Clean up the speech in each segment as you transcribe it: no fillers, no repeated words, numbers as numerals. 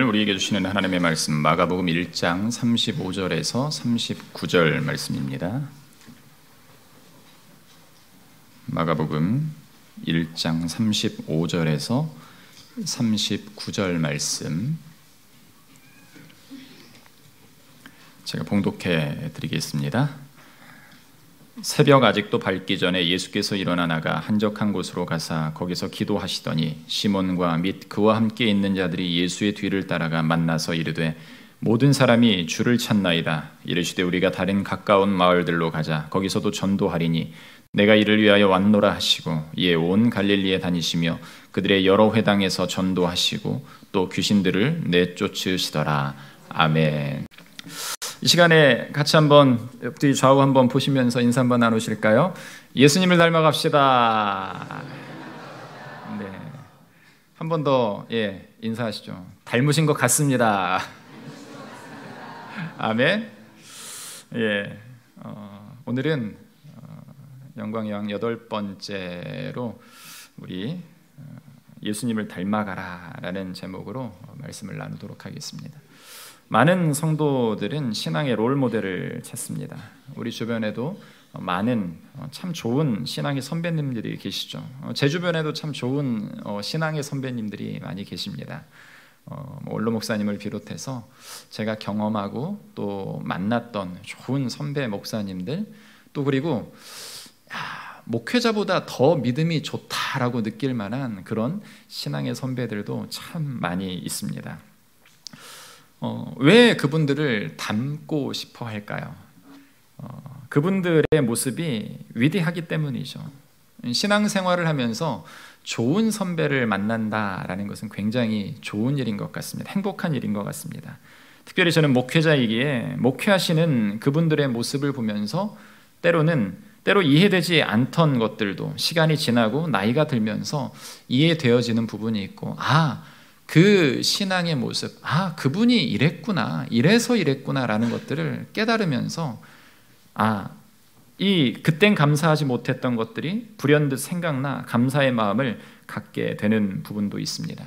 우리에게 주시는 하나님의 말씀 마가복음 1장 35절에서 39절 말씀입니다. 마가복음 1장 35절에서 39절 말씀 제가 봉독해 드리겠습니다. 새벽 아직도 밝기 전에 예수께서 일어나 나가 한적한 곳으로 가사 거기서 기도하시더니 시몬과 및 그와 함께 있는 자들이 예수의 뒤를 따라가 만나서 이르되 모든 사람이 주를 찾나이다. 이르시되 우리가 다른 가까운 마을들로 가자. 거기서도 전도하리니 내가 이를 위하여 왔노라 하시고 이에 온 갈릴리에 다니시며 그들의 여러 회당에서 전도하시고 또 귀신들을 내쫓으시더라. 아멘. 이 시간에 같이 한번 옆뒤 좌우 한번 보시면서 인사 한번 나누실까요? 예수님을 닮아갑시다. 네, 한 번 더 인사하시죠. 닮으신 것 같습니다. 아멘. 오늘은 영광여행 8번째로 우리 예수님을 닮아가라라는 제목으로 말씀을 나누도록 하겠습니다. 많은 성도들은 신앙의 롤 모델을 찾습니다. 우리 주변에도 많은 참 좋은 신앙의 선배님들이 계시죠. 제 주변에도 참 좋은 신앙의 선배님들이 많이 계십니다. 원로 목사님을 비롯해서 제가 경험하고 또 만났던 좋은 선배 목사님들, 또 그리고 목회자보다 더 믿음이 좋다라고 느낄 만한 그런 신앙의 선배들도 참 많이 있습니다. 왜 그분들을 닮고 싶어 할까요? 그분들의 모습이 위대하기 때문이죠. 신앙생활을 하면서 좋은 선배를 만난다라는 것은 굉장히 좋은 일인 것 같습니다. 행복한 일인 것 같습니다. 특별히 저는 목회자이기에 목회하시는 그분들의 모습을 보면서 때로 이해되지 않던 것들도 시간이 지나고 나이가 들면서 이해되어지는 부분이 있고, 그 신앙의 모습, 그분이 이랬구나, 이래서 이랬구나라는 것들을 깨달으면서 그땐 감사하지 못했던 것들이 불현듯 생각나 감사의 마음을 갖게 되는 부분도 있습니다.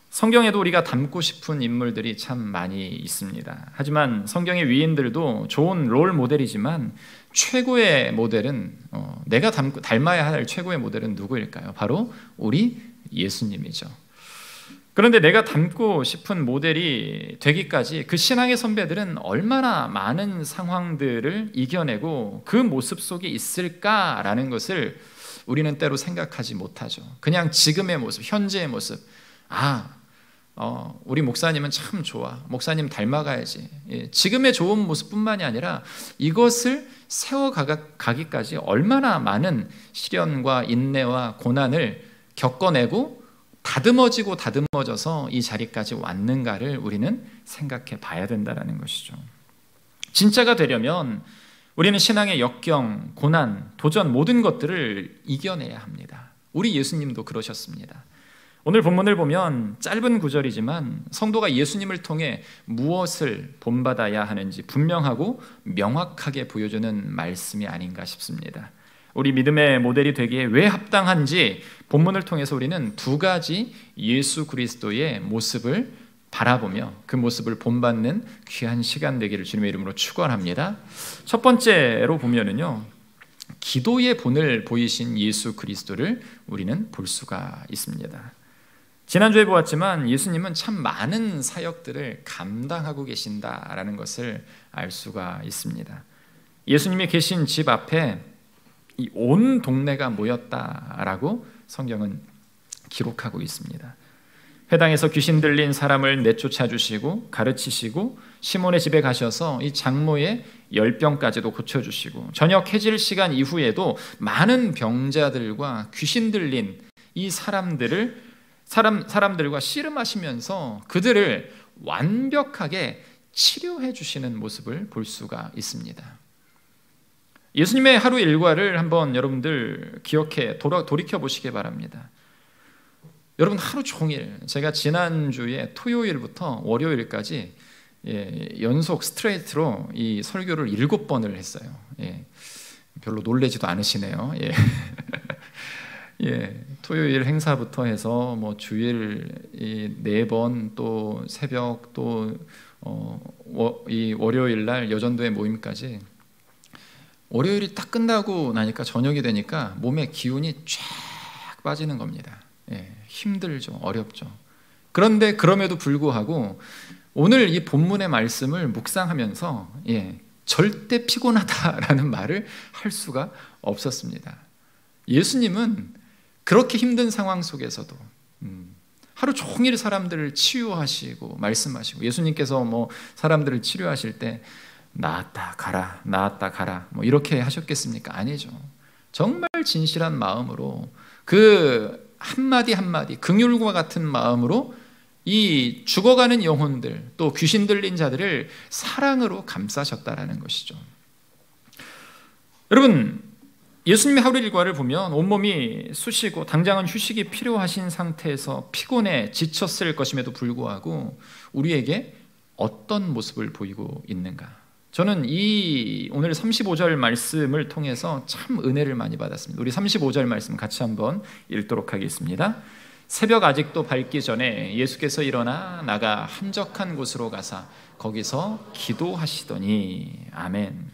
성경에도 우리가 닮고 싶은 인물들이 참 많이 있습니다. 하지만 성경의 위인들도 좋은 롤 모델이지만 최고의 모델은 내가 닮아야 할 최고의 모델은 누구일까요? 바로 우리 예수님이죠. 그런데 내가 닮고 싶은 모델이 되기까지 그 신앙의 선배들은 얼마나 많은 상황들을 이겨내고 그 모습 속에 있을까라는 것을 우리는 때로 생각하지 못하죠. 그냥 지금의 모습, 현재의 모습, 우리 목사님은 참 좋아, 목사님 닮아가야지, 지금의 좋은 모습뿐만이 아니라 이것을 세워가기까지 얼마나 많은 시련과 인내와 고난을 겪어내고 다듬어져서 이 자리까지 왔는가를 우리는 생각해 봐야 된다는 것이죠. 진짜가 되려면 우리는 신앙의 역경, 고난, 도전 모든 것들을 이겨내야 합니다. 우리 예수님도 그러셨습니다. 오늘 본문을 보면 짧은 구절이지만 성도가 예수님을 통해 무엇을 본받아야 하는지 분명하고 명확하게 보여주는 말씀이 아닌가 싶습니다. 우리 믿음의 모델이 되기에 왜 합당한지 본문을 통해서 우리는 두 가지 예수 그리스도의 모습을 바라보며 그 모습을 본받는 귀한 시간 되기를 주님의 이름으로 축원합니다. 첫 번째로 보면은요, 기도의 본을 보이신 예수 그리스도를 우리는 볼 수가 있습니다. 지난주에 보았지만 예수님은 참 많은 사역들을 감당하고 계신다라는 것을 알 수가 있습니다. 예수님이 계신 집 앞에 이 온 동네가 모였다라고 성경은 기록하고 있습니다. 회당에서 귀신 들린 사람을 내쫓아 주시고 가르치시고 시몬의 집에 가셔서 이 장모의 열병까지도 고쳐주시고 저녁 해질 시간 이후에도 많은 병자들과 귀신 들린 이 사람들과 씨름하시면서 그들을 완벽하게 치료해 주시는 모습을 볼 수가 있습니다. 예수님의 하루 일과를 한번 여러분들 돌이켜 보시기 바랍니다. 여러분 하루 종일, 제가 지난주에 토요일부터 월요일까지 연속 스트레이트로 이 설교를 7번을 했어요. 별로 놀라지도 않으시네요. 예, 토요일 행사부터 해서 뭐 주일 네 번, 또 새벽, 또 이 월요일 날 여전도의 모임까지, 월요일이 딱 끝나고 나니까 저녁이 되니까 몸에 기운이 쫙 빠지는 겁니다. 예, 힘들죠, 어렵죠. 그런데 그럼에도 불구하고 오늘 이 본문의 말씀을 묵상하면서 절대 피곤하다라는 말을 할 수가 없었습니다. 예수님은 그렇게 힘든 상황 속에서도 하루 종일 사람들을 치유하시고 말씀하시고, 예수님께서 뭐 사람들을 치료하실 때 나았다 가라, 나았다 가라 뭐 이렇게 하셨겠습니까? 아니죠. 정말 진실한 마음으로 그 한마디 한마디 긍휼과 같은 마음으로 이 죽어가는 영혼들, 또 귀신 들린 자들을 사랑으로 감싸셨다라는 것이죠. 여러분, 예수님의 하루 일과를 보면 온몸이 쑤시고 당장은 휴식이 필요하신 상태에서 피곤해 지쳤을 것임에도 불구하고 우리에게 어떤 모습을 보이고 있는가? 저는 이 오늘 35절 말씀을 통해서 참 은혜를 많이 받았습니다. 우리 35절 말씀 같이 한번 읽도록 하겠습니다. 새벽 아직도 밝기 전에 예수께서 일어나 나가 한적한 곳으로 가사 거기서 기도하시더니. 아멘.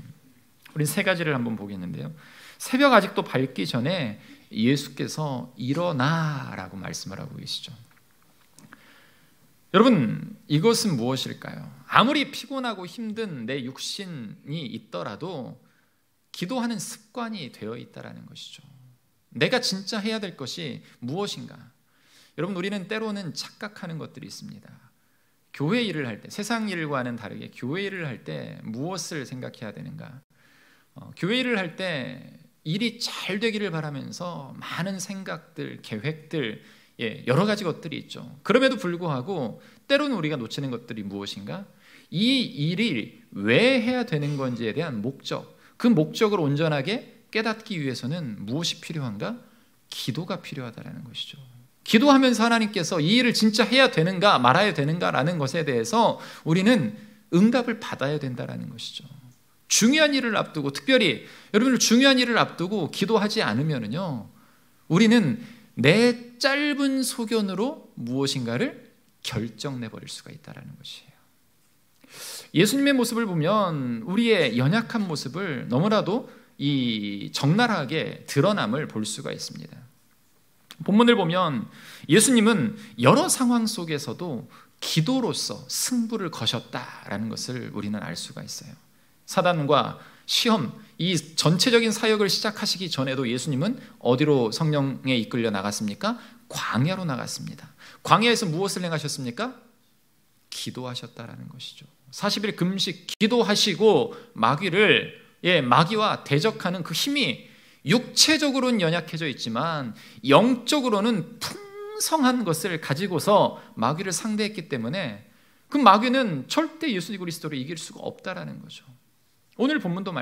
우리 세 가지를 한번 보겠는데요. 새벽 아직도 밝기 전에 예수께서 일어나라고 말씀을 하고 계시죠. 여러분, 이것은 무엇일까요? 아무리 피곤하고 힘든 내 육신이 있더라도 기도하는 습관이 되어 있다는 것이죠. 내가 진짜 해야 될 것이 무엇인가? 여러분, 우리는 때로는 착각하는 것들이 있습니다. 교회 일을 할 때, 세상 일과는 다르게 교회 일을 할 때 무엇을 생각해야 되는가? 교회 일을 할 때 일이 잘 되기를 바라면서 많은 생각들, 계획들, 여러 가지 것들이 있죠. 그럼에도 불구하고 때로는 우리가 놓치는 것들이 무엇인가? 이 일이 왜 해야 되는 건지에 대한 목적, 그 목적을 온전하게 깨닫기 위해서는 무엇이 필요한가? 기도가 필요하다는 것이죠. 기도하면서 하나님께서 이 일을 진짜 해야 되는가 말아야 되는가라는 것에 대해서 우리는 응답을 받아야 된다는 것이죠. 중요한 일을 앞두고, 특별히 여러분들 중요한 일을 앞두고 기도하지 않으면요, 우리는 내 짧은 소견으로 무엇인가를 결정내버릴 수가 있다는 것이에요. 예수님의 모습을 보면 우리의 연약한 모습을 너무나도 적나라하게 드러남을 볼 수가 있습니다. 본문을 보면 예수님은 여러 상황 속에서도 기도로서 승부를 거셨다라는 것을 우리는 알 수가 있어요. 사단과 시험, 이 전체적인 사역을 시작하시기 전에도 예수님은 어디로 성령에 이끌려 나갔습니까? 광야로 나갔습니다. 광야에서 무엇을 행하셨습니까? 기도하셨다라는 것이죠. 40일 금식 기도하시고 마귀와 대적하는 그 힘이 육체적으로는 연약해져 있지만 영적으로는 풍성한 것을 가지고서 마귀를 상대했기 때문에 그 마귀는 절대 예수 그리스도를 이길 수가 없다라는 거죠. 오늘 본문도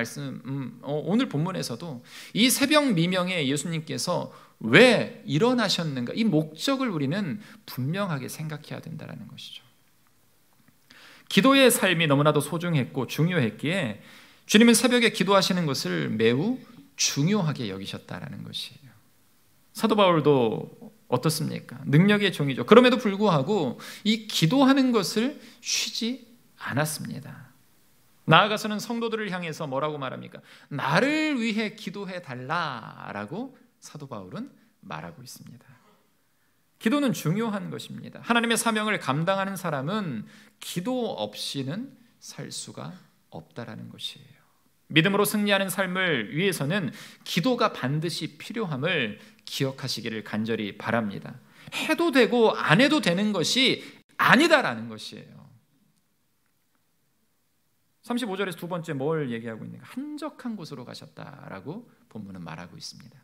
오늘 본문에서도 이 새벽 미명에 예수님께서 왜 일어나셨는가, 이 목적을 우리는 분명하게 생각해야 된다는 것이죠. 기도의 삶이 너무나도 소중했고 중요했기에 주님은 새벽에 기도하시는 것을 매우 중요하게 여기셨다는 것이에요. 사도 바울도 어떻습니까? 능력의 종이죠. 그럼에도 불구하고 이 기도하는 것을 쉬지 않았습니다. 나아가서는 성도들을 향해서 뭐라고 말합니까? 나를 위해 기도해 달라라고 사도 바울은 말하고 있습니다. 기도는 중요한 것입니다. 하나님의 사명을 감당하는 사람은 기도 없이는 살 수가 없다라는 것이에요. 믿음으로 승리하는 삶을 위해서는 기도가 반드시 필요함을 기억하시기를 간절히 바랍니다. 해도 되고 안 해도 되는 것이 아니다라는 것이에요. 35절에서 두 번째 뭘 얘기하고 있는가? 한적한 곳으로 가셨다라고 본문은 말하고 있습니다.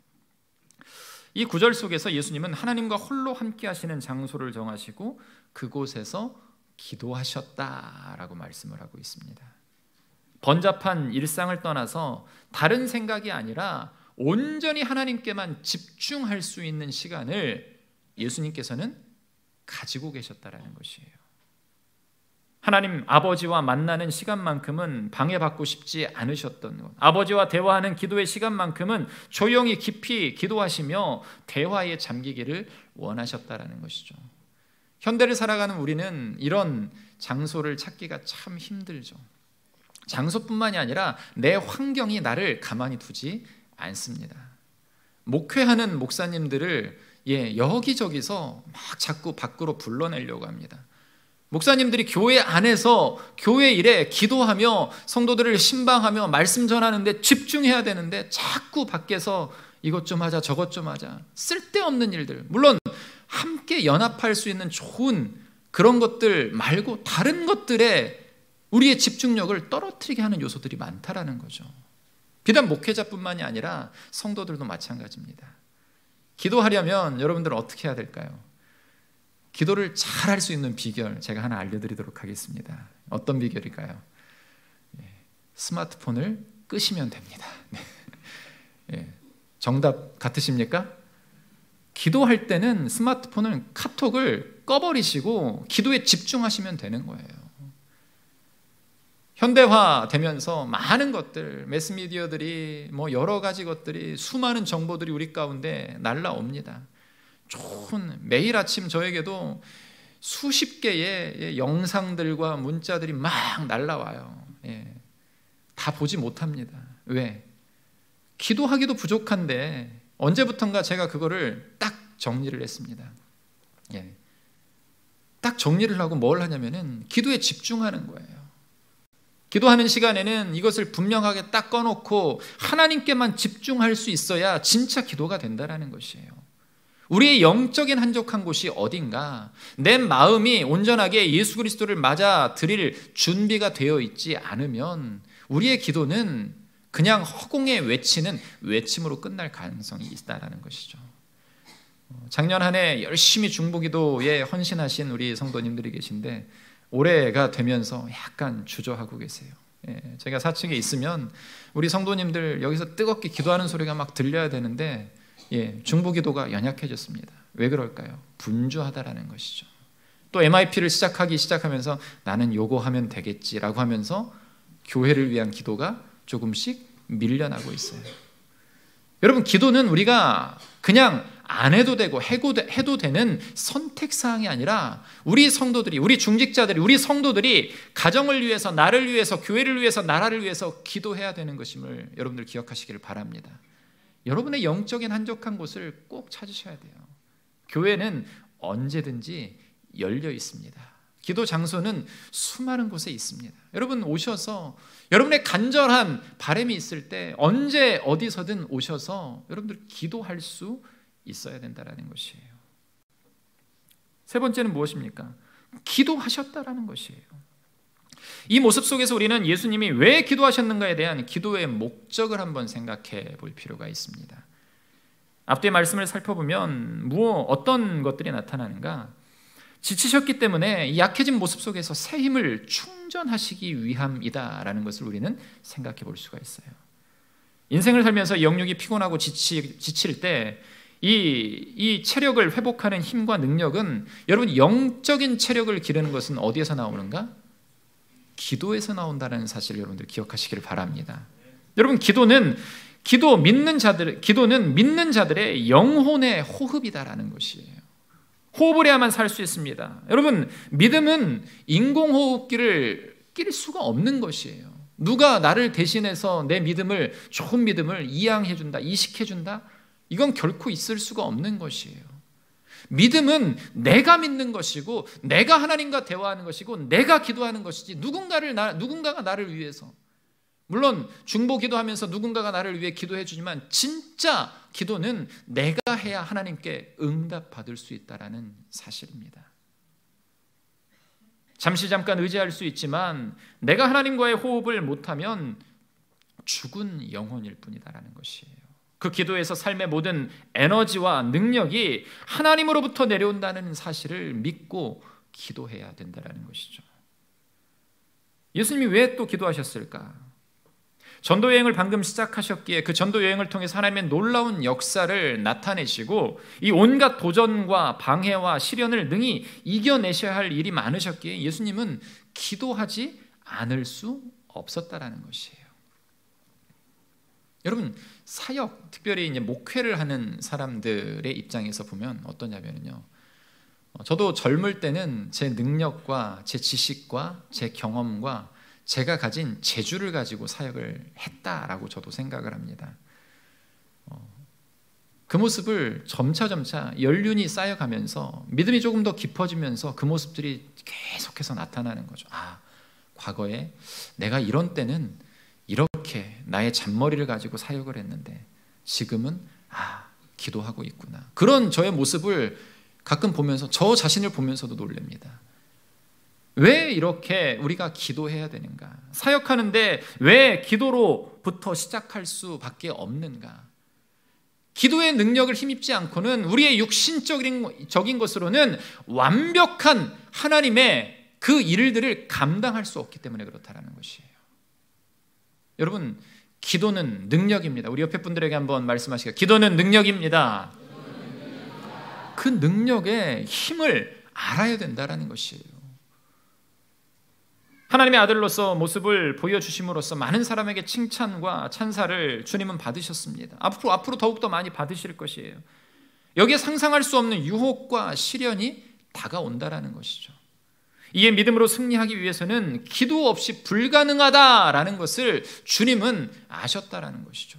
이 구절 속에서 예수님은 하나님과 홀로 함께 하시는 장소를 정하시고 그곳에서 기도하셨다라고 말씀을 하고 있습니다. 번잡한 일상을 떠나서 다른 생각이 아니라 온전히 하나님께만 집중할 수 있는 시간을 예수님께서는 가지고 계셨다라는 것이에요. 하나님 아버지와 만나는 시간만큼은 방해받고 싶지 않으셨던 것, 아버지와 대화하는 기도의 시간만큼은 조용히 깊이 기도하시며 대화에 잠기기를 원하셨다라는 것이죠. 현대를 살아가는 우리는 이런 장소를 찾기가 참 힘들죠. 장소뿐만이 아니라 내 환경이 나를 가만히 두지 않습니다. 목회하는 목사님들을 여기저기서 막 자꾸 밖으로 불러내려고 합니다. 목사님들이 교회 안에서 교회 일에 기도하며 성도들을 신방하며 말씀 전하는데 집중해야 되는데 자꾸 밖에서 이것 좀 하자 저것 좀 하자, 쓸데없는 일들, 물론 함께 연합할 수 있는 좋은 그런 것들 말고 다른 것들에 우리의 집중력을 떨어뜨리게 하는 요소들이 많다라는 거죠. 비단 목회자뿐만이 아니라 성도들도 마찬가지입니다. 기도하려면 여러분들은 어떻게 해야 될까요? 기도를 잘 할 수 있는 비결 제가 하나 알려드리도록 하겠습니다. 어떤 비결일까요? 스마트폰을 끄시면 됩니다. 정답 같으십니까? 기도할 때는 스마트폰을, 카톡을 꺼버리시고 기도에 집중하시면 되는 거예요. 현대화 되면서 많은 것들, 매스미디어들이 여러 가지 것들이, 수많은 정보들이 우리 가운데 날라옵니다. 좋은, 매일 아침 저에게도 수십 개의 영상들과 문자들이 막 날라와요. 다 보지 못합니다. 왜? 기도하기도 부족한데 언제부턴가 제가 그거를 딱 정리를 했습니다. 딱 정리를 하고 뭘 하냐면은 기도에 집중하는 거예요. 기도하는 시간에는 이것을 분명하게 딱 꺼놓고 하나님께만 집중할 수 있어야 진짜 기도가 된다는 것이에요. 우리의 영적인 한적한 곳이 어딘가, 내 마음이 온전하게 예수 그리스도를 맞아 드릴 준비가 되어 있지 않으면 우리의 기도는 그냥 허공에 외치는 외침으로 끝날 가능성이 있다는 것이죠. 작년 한 해 열심히 중보기도에 헌신하신 우리 성도님들이 계신데 올해가 되면서 약간 주저하고 계세요. 제가 사측에 있으면 우리 성도님들 여기서 뜨겁게 기도하는 소리가 막 들려야 되는데 중보기도가 연약해졌습니다. 왜 그럴까요? 분주하다라는 것이죠. 또 MIP를 시작하면서 나는 요거 하면 되겠지라고 하면서 교회를 위한 기도가 조금씩 밀려나고 있어요. 여러분, 기도는 우리가 그냥 안 해도 되고 해도 되는 선택사항이 아니라 우리 성도들이, 우리 중직자들이, 우리 성도들이 가정을 위해서, 나를 위해서, 교회를 위해서, 나라를 위해서 기도해야 되는 것임을 여러분들 기억하시기를 바랍니다. 여러분의 영적인 한적한 곳을 꼭 찾으셔야 돼요. 교회는 언제든지 열려 있습니다. 기도 장소는 수많은 곳에 있습니다. 여러분 오셔서 여러분의 간절한 바람이 있을 때 언제 어디서든 오셔서 여러분들 기도할 수 있어야 된다는 것이에요. 세 번째는 무엇입니까? 기도하셨다라는 것이에요. 이 모습 속에서 우리는 예수님이 왜 기도하셨는가에 대한 기도의 목적을 한번 생각해 볼 필요가 있습니다. 앞뒤의 말씀을 살펴보면 어떤 것들이 나타나는가? 지치셨기 때문에 약해진 모습 속에서 새 힘을 충전하시기 위함이다라는 것을 우리는 생각해 볼 수가 있어요. 인생을 살면서 영육이 피곤하고 지칠 때 이 체력을 회복하는 힘과 능력은, 여러분 영적인 체력을 기르는 것은 어디에서 나오는가? 기도에서 나온다는 사실을 여러분들 기억하시기를 바랍니다. 여러분, 기도는 믿는 자들의 영혼의 호흡이다라는 것이에요. 호흡을 해야만 살 수 있습니다. 여러분, 믿음은 인공호흡기를 낄 수가 없는 것이에요. 누가 나를 대신해서 내 믿음을, 좋은 믿음을 이양해준다, 이식해준다? 이건 결코 있을 수가 없는 것이에요. 믿음은 내가 믿는 것이고, 내가 하나님과 대화하는 것이고, 내가 기도하는 것이지 누군가가 나를 위해서, 물론 중보 기도하면서 누군가가 나를 위해 기도해 주지만 진짜 기도는 내가 해야 하나님께 응답받을 수 있다는 사실입니다. 잠깐 의지할 수 있지만 내가 하나님과의 호흡을 못하면 죽은 영혼일 뿐이다라는 것이에요. 그 기도에서 삶의 모든 에너지와 능력이 하나님으로부터 내려온다는 사실을 믿고 기도해야 된다는 것이죠. 예수님이 왜 또 기도하셨을까? 전도 여행을 방금 시작하셨기에 그 전도 여행을 통해서 하나님의 놀라운 역사를 나타내시고 이 온갖 도전과 방해와 시련을 능히 이겨내셔야 할 일이 많으셨기에 예수님은 기도하지 않을 수 없었다라는 것이에요. 여러분, 사역, 특별히 이제 목회를 하는 사람들의 입장에서 보면 어떠냐면요, 저도 젊을 때는 제 능력과 제 지식과 제 경험과 제가 가진 재주를 가지고 사역을 했다라고 저도 생각을 합니다. 그 모습을 점차 연륜이 쌓여가면서 믿음이 조금 더 깊어지면서 그 모습들이 계속해서 나타나는 거죠. 과거에 내가 이런 때는 이렇게 나의 잔머리를 가지고 사역을 했는데 지금은 기도하고 있구나. 그런 저의 모습을 가끔 보면서 저 자신을 보면서도 놀랍니다. 왜 이렇게 우리가 기도해야 되는가? 사역하는데 왜 기도로부터 시작할 수밖에 없는가? 기도의 능력을 힘입지 않고는 우리의 육신적인 것으로는 완벽한 하나님의 그 일들을 감당할 수 없기 때문에 그렇다라는 것이에요. 여러분, 기도는 능력입니다. 우리 옆에 분들에게 한번 말씀하시겠습니다. 기도는 능력입니다. 그 능력의 힘을 알아야 된다는 것이에요. 하나님의 아들로서 모습을 보여주심으로써 많은 사람에게 칭찬과 찬사를 주님은 받으셨습니다. 앞으로 더욱더 많이 받으실 것이에요. 여기에 상상할 수 없는 유혹과 시련이 다가온다라는 것이죠. 이에 믿음으로 승리하기 위해서는 기도 없이 불가능하다라는 것을 주님은 아셨다라는 것이죠.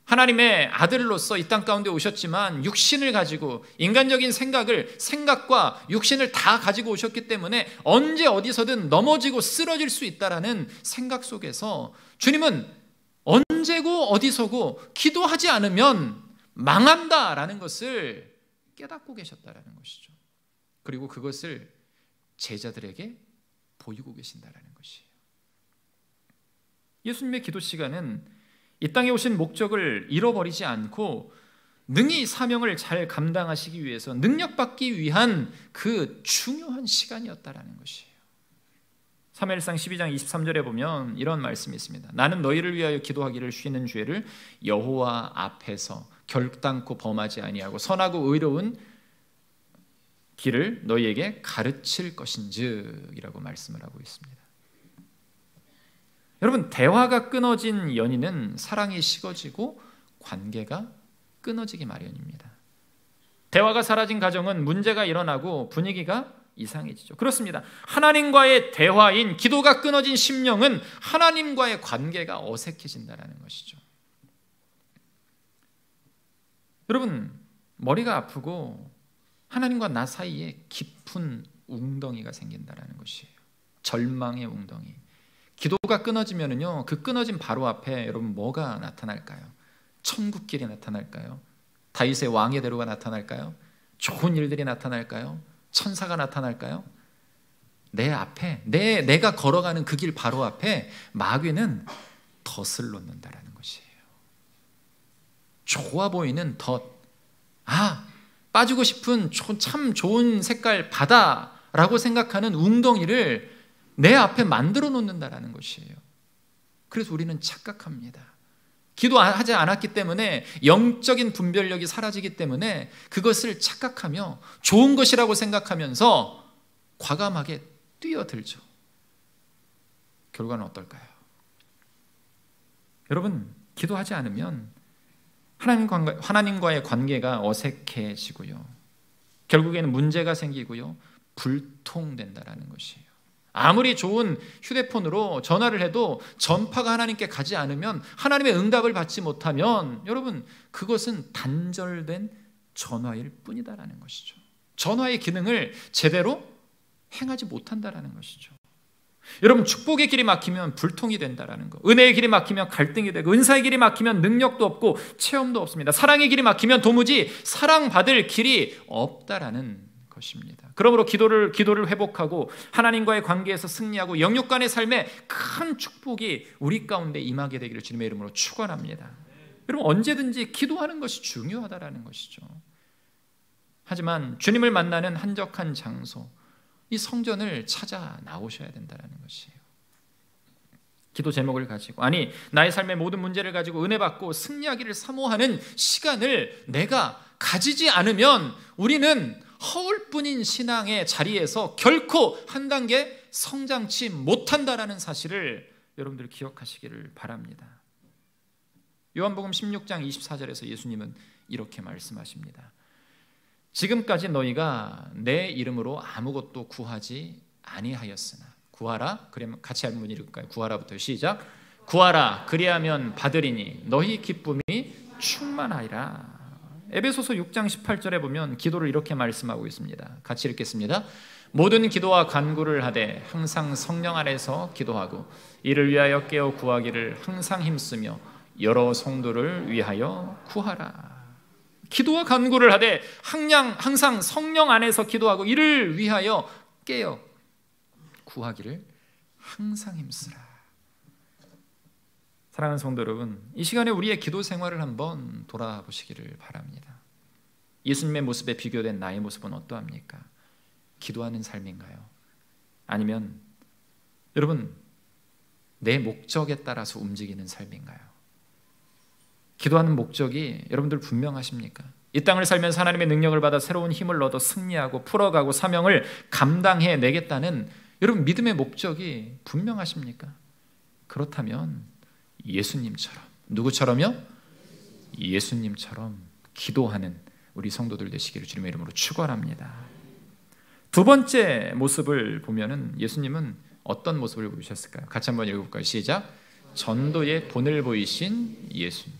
하나님의 아들로서 이 땅 가운데 오셨지만 육신을 가지고 인간적인 생각과 육신을 다 가지고 오셨기 때문에 언제 어디서든 넘어지고 쓰러질 수 있다라는 생각 속에서 주님은 언제고 어디서고 기도하지 않으면 망한다라는 것을 깨닫고 계셨다라는 것이죠. 그리고 그것을 제자들에게 보이고 계신다라는 것이에요. 예수님의 기도 시간은 이 땅에 오신 목적을 잃어버리지 않고 능히 사명을 잘 감당하시기 위해서 능력받기 위한 그 중요한 시간이었다라는 것이에요. 사무엘상 12장 23절에 보면 이런 말씀이 있습니다. 나는 너희를 위하여 기도하기를 쉬는 죄를 여호와 앞에서 결단코 범하지 아니하고 선하고 의로운 길을 너희에게 가르칠 것인지이라고 말씀을 하고 있습니다. 여러분, 대화가 끊어진 연인은 사랑이 식어지고 관계가 끊어지기 마련입니다. 대화가 사라진 가정은 문제가 일어나고 분위기가 이상해지죠. 그렇습니다. 하나님과의 대화인 기도가 끊어진 심령은 하나님과의 관계가 어색해진다는 것이죠. 여러분, 머리가 아프고 하나님과 나 사이에 깊은 웅덩이가 생긴다는 것이에요. 절망의 웅덩이. 기도가 끊어지면은요, 그 끊어진 바로 앞에 여러분 뭐가 나타날까요? 천국길이 나타날까요? 다윗의 왕의 대로가 나타날까요? 좋은 일들이 나타날까요? 천사가 나타날까요? 내 앞에 내가 걸어가는 그 길 바로 앞에 마귀는 덫을 놓는다라는 것이에요. 좋아 보이는 덫. 빠지고 싶은 참 좋은 색깔 바다라고 생각하는 웅덩이를 내 앞에 만들어 놓는다라는 것이에요. 그래서 우리는 착각합니다. 기도하지 않았기 때문에 영적인 분별력이 사라지기 때문에 그것을 착각하며 좋은 것이라고 생각하면서 과감하게 뛰어들죠. 결과는 어떨까요? 여러분, 기도하지 않으면 하나님과의 관계가 어색해지고요, 결국에는 문제가 생기고요, 불통된다라는 것이에요. 아무리 좋은 휴대폰으로 전화를 해도 전파가 하나님께 가지 않으면, 하나님의 응답을 받지 못하면 여러분, 그것은 단절된 전화일 뿐이다라는 것이죠. 전화의 기능을 제대로 행하지 못한다라는 것이죠. 여러분, 축복의 길이 막히면 불통이 된다라는 거, 은혜의 길이 막히면 갈등이 되고, 은사의 길이 막히면 능력도 없고 체험도 없습니다. 사랑의 길이 막히면 도무지 사랑받을 길이 없다라는 것입니다. 그러므로 기도를 회복하고 하나님과의 관계에서 승리하고 영육 간의 삶에 큰 축복이 우리 가운데 임하게 되기를 주님의 이름으로 축원합니다. 여러분, 언제든지 기도하는 것이 중요하다라는 것이죠. 하지만 주님을 만나는 한적한 장소, 이 성전을 찾아 나오셔야 된다는 것이에요. 기도 제목을 가지고, 아니 나의 삶의 모든 문제를 가지고 은혜 받고 승리하기를 사모하는 시간을 내가 가지지 않으면 우리는 허울뿐인 신앙의 자리에서 결코 한 단계 성장치 못한다라는 사실을 여러분들 기억하시기를 바랍니다. 요한복음 16장 24절에서 예수님은 이렇게 말씀하십니다. 지금까지 너희가 내 이름으로 아무것도 구하지 아니하였으나, 구하라, 그러면 같이 한번 읽을까요? 구하라부터 시작. 구하라, 그리하면 받으리니 너희 기쁨이 충만하리라. 에베소서 6장 18절에 보면 기도를 이렇게 말씀하고 있습니다. 같이 읽겠습니다. 모든 기도와 간구를 하되 항상 성령 안에서 기도하고 이를 위하여 깨어 구하기를 항상 힘쓰며 여러 성도를 위하여 구하라. 기도와 간구를 하되 항상 성령 안에서 기도하고 이를 위하여 깨어 구하기를 항상 힘쓰라. 사랑하는 성도 여러분, 이 시간에 우리의 기도 생활을 한번 돌아보시기를 바랍니다. 예수님의 모습에 비교된 나의 모습은 어떠합니까? 기도하는 삶인가요? 아니면 여러분 내 목적에 따라서 움직이는 삶인가요? 기도하는 목적이 여러분들 분명하십니까? 이 땅을 살면서 하나님의 능력을 받아 새로운 힘을 얻어 승리하고 풀어가고 사명을 감당해내겠다는 여러분 믿음의 목적이 분명하십니까? 그렇다면 예수님처럼, 누구처럼요? 예수님처럼 기도하는 우리 성도들 되시기를 주님의 이름으로 축원합니다. 두 번째 모습을 보면은 예수님은 어떤 모습을 보이셨을까요? 같이 한번 읽어볼까요? 시작. 전도의 본을 보이신 예수님.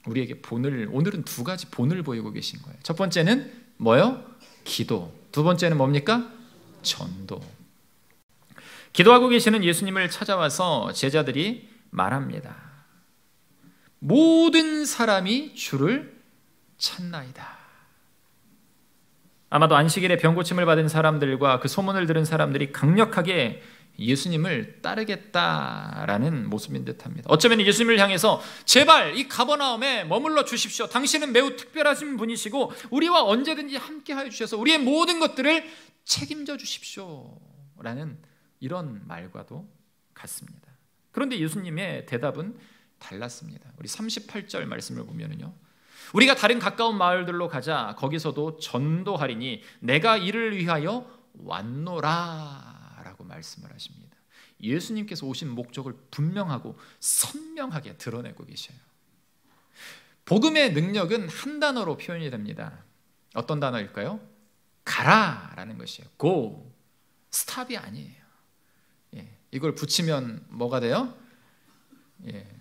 우리에게 본을, 오늘은 두 가지 본을 보이고 계신 거예요. 첫 번째는 뭐요? 기도. 두 번째는 뭡니까? 전도. 기도하고 계시는 예수님을 찾아와서 제자들이 말합니다. 모든 사람이 주를 찾나이다. 아마도 안식일에 병고침을 받은 사람들과 그 소문을 들은 사람들이 강력하게 예수님을 따르겠다라는 모습인 듯합니다. 어쩌면 예수님을 향해서 제발 이 가버나움에 머물러 주십시오. 당신은 매우 특별하신 분이시고 우리와 언제든지 함께하여 주셔서 우리의 모든 것들을 책임져 주십시오 라는 이런 말과도 같습니다. 그런데 예수님의 대답은 달랐습니다. 우리 38절 말씀을 보면요, 우리가 다른 가까운 마을들로 가자. 거기서도 전도하리니 내가 이를 위하여 왔노라 라고 말씀을 하십니다. 예수님께서 오신 목적을 분명하고 선명하게 드러내고 계셔요. 복음의 능력은 한 단어로 표현이 됩니다. 어떤 단어일까요? 가라라는 것이에요. go, stop이 아니에요. 이걸 붙이면 뭐가 돼요?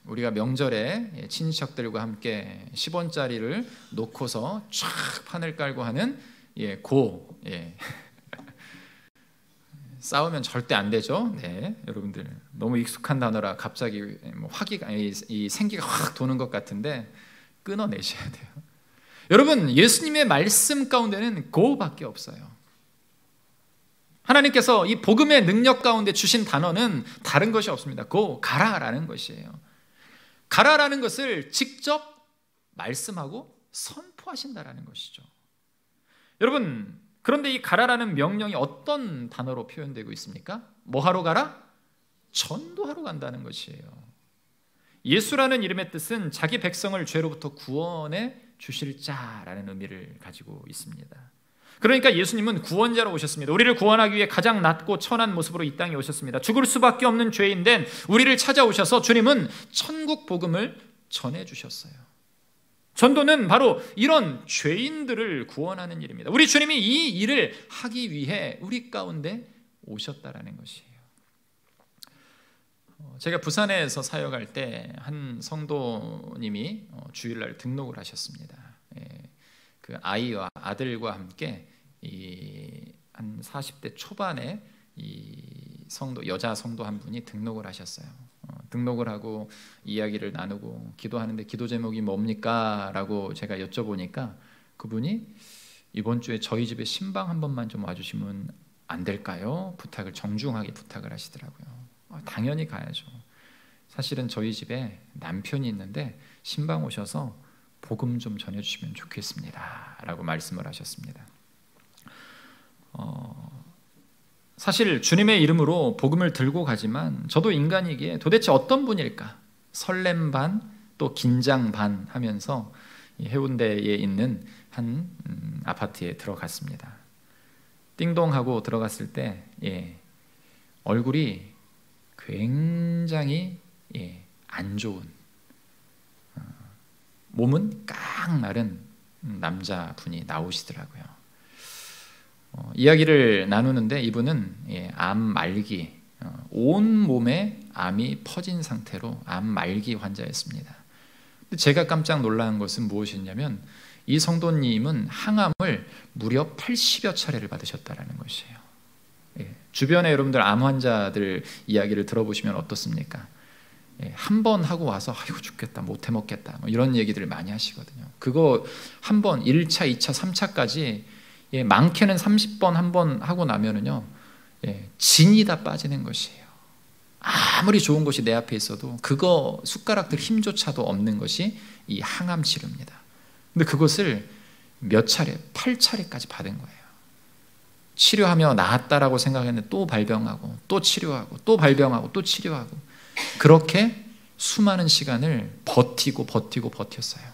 우리가 명절에 친척들과 함께 10원짜리를 놓고서 쫙 판을 깔고 하는 고. 싸우면 절대 안 되죠. 네, 여러분들 너무 익숙한 단어라 갑자기 이 생기가 확 도는 것 같은데 끊어내셔야 돼요. 여러분 예수님의 말씀 가운데는 go밖에 없어요. 하나님께서 이 복음의 능력 가운데 주신 단어는 다른 것이 없습니다. go, 가라라는 것이에요. 가라라는 것을 직접 말씀하고 선포하신다라는 것이죠. 여러분, 그런데 이 가라라는 명령이 어떤 단어로 표현되고 있습니까? 뭐 하러 가라? 전도하러 간다는 것이에요. 예수라는 이름의 뜻은 자기 백성을 죄로부터 구원해 주실 자라는 의미를 가지고 있습니다. 그러니까 예수님은 구원자로 오셨습니다. 우리를 구원하기 위해 가장 낮고 천한 모습으로 이 땅에 오셨습니다. 죽을 수밖에 없는 죄인된 우리를 찾아오셔서 주님은 천국 복음을 전해주셨어요. 전도는 바로 이런 죄인들을 구원하는 일입니다. 우리 주님이 이 일을 하기 위해 우리 가운데 오셨다라는 것이에요. 제가 부산에서 사역할 때 한 성도님이 주일날 등록을 하셨습니다. 그 아이와 아들과 함께 한 40대 초반에 이 성도, 여자 성도 한 분이 등록을 하셨어요. 등록을 하고 이야기를 나누고 기도하는데 기도 제목이 뭡니까? 라고 제가 여쭤보니까 그분이 이번 주에 저희 집에 신방 한 번만 좀 와주시면 안 될까요? 부탁을 정중하게 부탁을 하시더라고요. 당연히 가야죠. 사실은 저희 집에 남편이 있는데 신방 오셔서 복음 좀 전해주시면 좋겠습니다 라고 말씀을 하셨습니다. 사실 주님의 이름으로 복음을 들고 가지만 저도 인간이기에 도대체 어떤 분일까? 설렘 반, 또 긴장 반 하면서 해운대에 있는 한 아파트에 들어갔습니다. 띵동하고 들어갔을 때 얼굴이 굉장히 안 좋은, 몸은 깡 마른 남자분이 나오시더라고요. 이야기를 나누는데 이분은 암 말기, 온 몸에 암이 퍼진 상태로 암 말기 환자였습니다. 제가 깜짝 놀란 것은 무엇이냐면 이 성도님은 항암을 무려 80여 차례를 받으셨다는 것이에요. 주변에 여러분들 암 환자들 이야기를 들어보시면 어떻습니까? 한 번 하고 와서 아이고 죽겠다, 못 해먹겠다, 뭐 이런 얘기들을 많이 하시거든요. 그거 한 번, 1차, 2차, 3차까지 많게는 30번 한 번 하고 나면은요, 진이 다 빠지는 것이에요. 아무리 좋은 것이 내 앞에 있어도 그거 숟가락들 힘조차도 없는 것이 이 항암 치료입니다. 근데 그것을 몇 차례, 8차례까지 받은 거예요. 치료하며 나았다라고 생각했는데 또 발병하고 또 치료하고 또 발병하고 또 치료하고, 그렇게 수많은 시간을 버텼어요.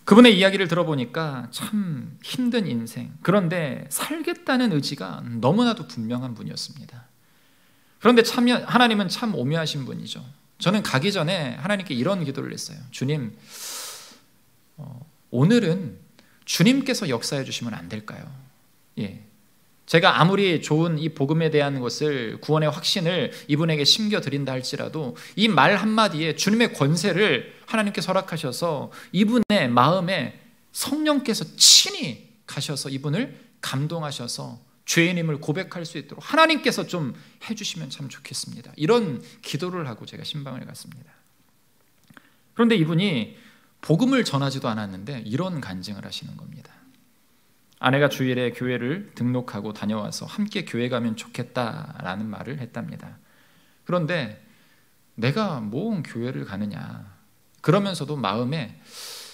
그분의 이야기를 들어보니까 참 힘든 인생, 그런데 살겠다는 의지가 너무나도 분명한 분이었습니다. 그런데 하나님은 참 오묘하신 분이죠. 저는 가기 전에 하나님께 이런 기도를 했어요. 주님, 오늘은 주님께서 역사해 주시면 안 될까요? 제가 아무리 좋은 이 복음에 대한 것을, 구원의 확신을 이분에게 심겨드린다 할지라도 이 말 한마디에 주님의 권세를 하나님께서 허락하셔서 이분의 마음에 성령께서 친히 가셔서 이분을 감동하셔서 죄인임을 고백할 수 있도록 하나님께서 좀 해주시면 참 좋겠습니다. 이런 기도를 하고 제가 신방을 갔습니다. 그런데 이분이 복음을 전하지도 않았는데 이런 간증을 하시는 겁니다. 아내가 주일에 교회를 등록하고 다녀와서 함께 교회 가면 좋겠다라는 말을 했답니다. 그런데 내가 뭔 교회를 가느냐, 그러면서도 마음에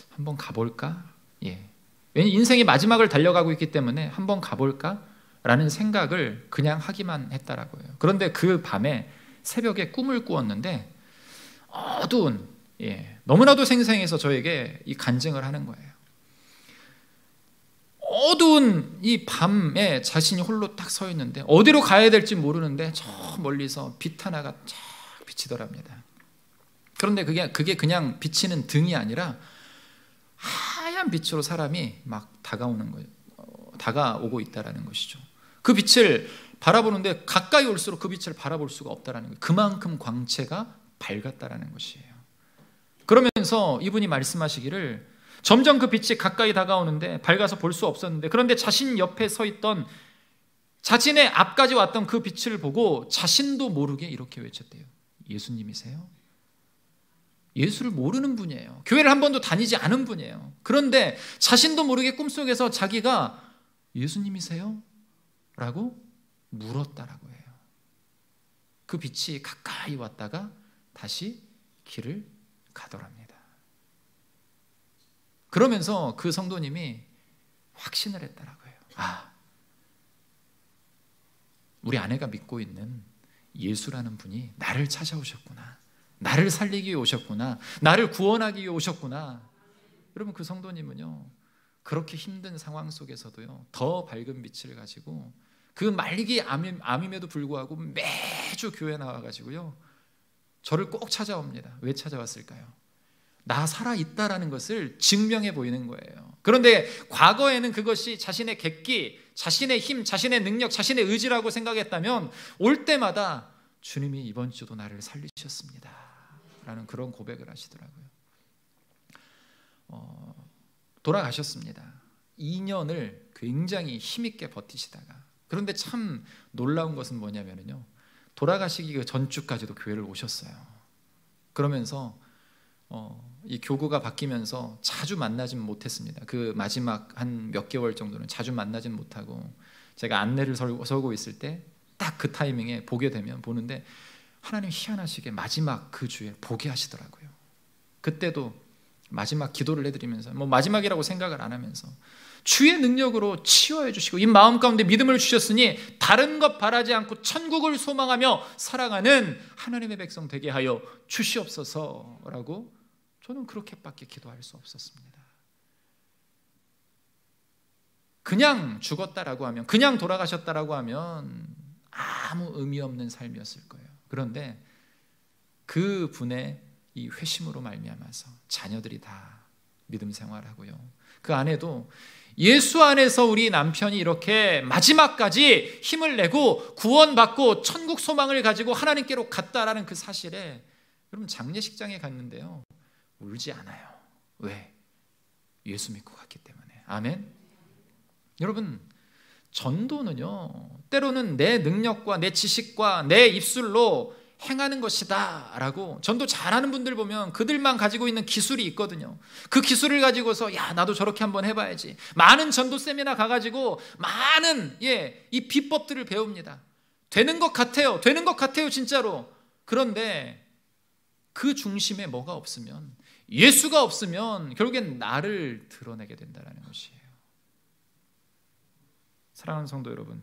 한번 가볼까? 왜냐면 인생의 마지막을 달려가고 있기 때문에 한번 가볼까? 라는 생각을 그냥 하기만 했다라고 해요. 그런데 그 밤에 새벽에 꿈을 꾸었는데 어두운, 너무나도 생생해서 저에게 이 간증을 하는 거예요. 어두운 이 밤에 자신이 홀로 딱 서 있는데 어디로 가야 될지 모르는데 저 멀리서 빛 하나가 쫙 비치더랍니다. 그런데 그게 그냥 비치는 등이 아니라 하얀 빛으로 사람이 막 다가오는 거예요. 다가오고 있다라는 것이죠. 그 빛을 바라보는데 가까이 올수록 그 빛을 바라볼 수가 없다라는 거예요. 그만큼 광채가 밝았다라는 것이에요. 그러면서 이분이 말씀하시기를 점점 그 빛이 가까이 다가오는데 밝아서 볼 수 없었는데, 그런데 자신 옆에 서 있던, 자신의 앞까지 왔던 그 빛을 보고 자신도 모르게 이렇게 외쳤대요. 예수님이세요? 예수를 모르는 분이에요. 교회를 한 번도 다니지 않은 분이에요. 그런데 자신도 모르게 꿈속에서 자기가 예수님이세요? 라고 물었다라고 해요. 그 빛이 가까이 왔다가 다시 길을 가더랍니다. 그러면서 그 성도님이 확신을 했다라고 해요. 우리 아내가 믿고 있는 예수라는 분이 나를 찾아오셨구나, 나를 살리기 위해 오셨구나, 나를 구원하기 위해 오셨구나. 여러분, 그 성도님은요, 그렇게 힘든 상황 속에서도요, 더 밝은 빛을 가지고 그 말기 암임에도 불구하고 매주 교회 나와가지고요, 저를 꼭 찾아옵니다. 왜 찾아왔을까요? 나 살아있다라는 것을 증명해 보이는 거예요. 그런데 과거에는 그것이 자신의 객기, 자신의 힘, 자신의 능력, 자신의 의지라고 생각했다면 올 때마다 주님이 이번 주도 나를 살리셨습니다 라는 그런 고백을 하시더라고요. 돌아가셨습니다. 2년을 굉장히 힘있게 버티시다가, 그런데 참 놀라운 것은 뭐냐면요, 돌아가시기 그 전주까지도 교회를 오셨어요. 그러면서 이 교구가 바뀌면서 자주 만나진 못했습니다. 그 마지막 한 몇 개월 정도는 자주 만나진 못하고, 제가 안내를 서고 있을 때 딱 그 타이밍에 보게 되면 보는데 하나님 희한하시게 마지막 그 주에 보게 하시더라고요. 그때도 마지막 기도를 해드리면서 마지막이라고 생각을 안 하면서 주의 능력으로 치유해 주시고 이 마음 가운데 믿음을 주셨으니 다른 것 바라지 않고 천국을 소망하며 살아가는 하나님의 백성 되게 하여 주시옵소서라고 저는 그렇게밖에 기도할 수 없었습니다. 그냥 죽었다라고 하면, 그냥 돌아가셨다라고 하면 아무 의미 없는 삶이었을 거예요. 그런데 그 분의 이 회심으로 말미암아서 자녀들이 다 믿음 생활하고요. 그 안에도 예수 안에서 우리 남편이 이렇게 마지막까지 힘을 내고 구원받고 천국 소망을 가지고 하나님께로 갔다라는 그 사실에 여러분 장례식장에 갔는데요. 울지 않아요. 왜? 예수 믿고 갔기 때문에. 아멘. 여러분 전도는요 때로는 내 능력과 내 지식과 내 입술로 행하는 것이다 라고 전도 잘하는 분들 보면 그들만 가지고 있는 기술이 있거든요. 그 기술을 가지고서 야 나도 저렇게 한번 해봐야지. 많은 전도 세미나 가가지고 많은 이 비법들을 배웁니다. 되는 것 같아요. 되는 것 같아요 진짜로. 그런데 그 중심에 뭐가 없으면, 예수가 없으면 결국엔 나를 드러내게 된다는 것이에요. 사랑하는 성도 여러분,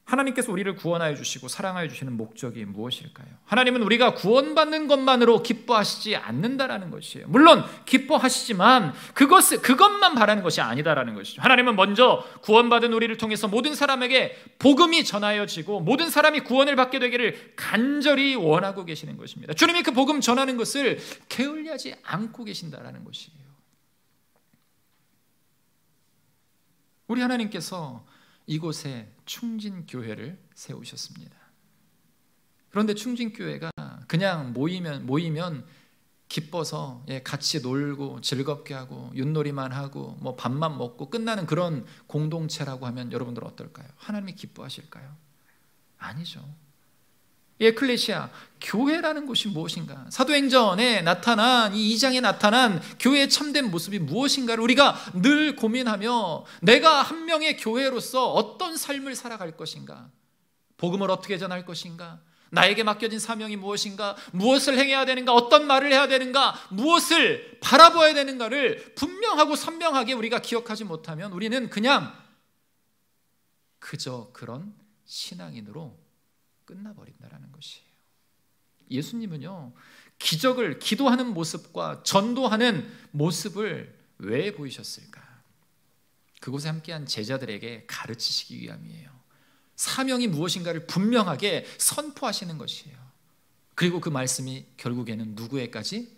하나님께서 우리를 구원하여 주시고 사랑하여 주시는 목적이 무엇일까요? 하나님은 우리가 구원받는 것만으로 기뻐하시지 않는다라는 것이에요. 물론 기뻐하시지만 그것만 바라는 것이 아니다라는 것이죠. 하나님은 먼저 구원받은 우리를 통해서 모든 사람에게 복음이 전하여지고 모든 사람이 구원을 받게 되기를 간절히 원하고 계시는 것입니다. 주님이 그 복음 전하는 것을 게을리하지 않고 계신다라는 것이에요. 우리 하나님께서 이곳에 충진교회를 세우셨습니다. 그런데 충진교회가 그냥 모이면 기뻐서 같이 놀고 즐겁게 하고 윷놀이만 하고 밥만 먹고 끝나는 그런 공동체라고 하면 여러분들 어떨까요? 하나님이 기뻐하실까요? 아니죠. 에클레시아, 교회라는 곳이 무엇인가? 사도행전에 나타난 이 2장에 나타난 교회의 참된 모습이 무엇인가를 우리가 늘 고민하며 내가 한 명의 교회로서 어떤 삶을 살아갈 것인가? 복음을 어떻게 전할 것인가? 나에게 맡겨진 사명이 무엇인가? 무엇을 행해야 되는가? 어떤 말을 해야 되는가? 무엇을 바라봐야 되는가를 분명하고 선명하게 우리가 기억하지 못하면 우리는 그냥 그저 그런 신앙인으로 끝나버린다는 것이에요. 예수님은요 기적을 기도하는 모습과 전도하는 모습을 왜 보이셨을까? 그곳에 함께한 제자들에게 가르치시기 위함이에요. 사명이 무엇인가를 분명하게 선포하시는 것이에요. 그리고 그 말씀이 결국에는 누구에까지?